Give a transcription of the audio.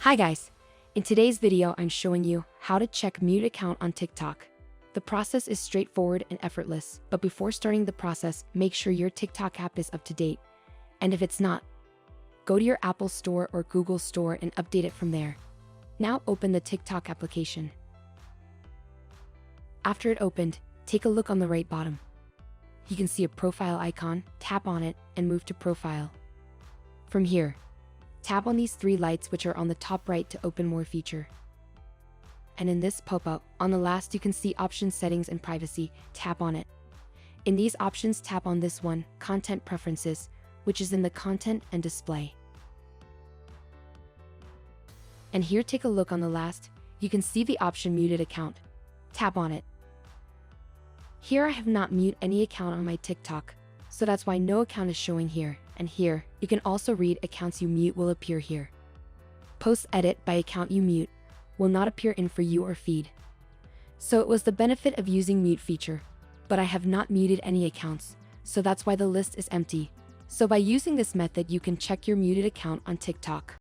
Hi guys! In today's video, I'm showing you how to check mute account on TikTok. The process is straightforward and effortless, but before starting the process, make sure your TikTok app is up to date. And if it's not, go to your Apple Store or Google Store and update it from there. Now open the TikTok application. After it opened, take a look on the right bottom. You can see a profile icon, tap on it, and move to profile. From here, tap on these three lights which are on the top right to open more feature. And in this pop-up, on the last you can see options, settings and privacy, tap on it. In these options, tap on this one, content preferences, which is in the content and display. And here take a look on the last, you can see the option muted account. Tap on it. Here I have not mute any account on my TikTok, so that's why no account is showing here. And here, you can also read accounts you mute will appear here. Posts edit by account you mute will not appear in For You or feed. So it was the benefit of using mute feature, but I have not muted any accounts, so that's why the list is empty. So by using this method, you can check your muted account on TikTok.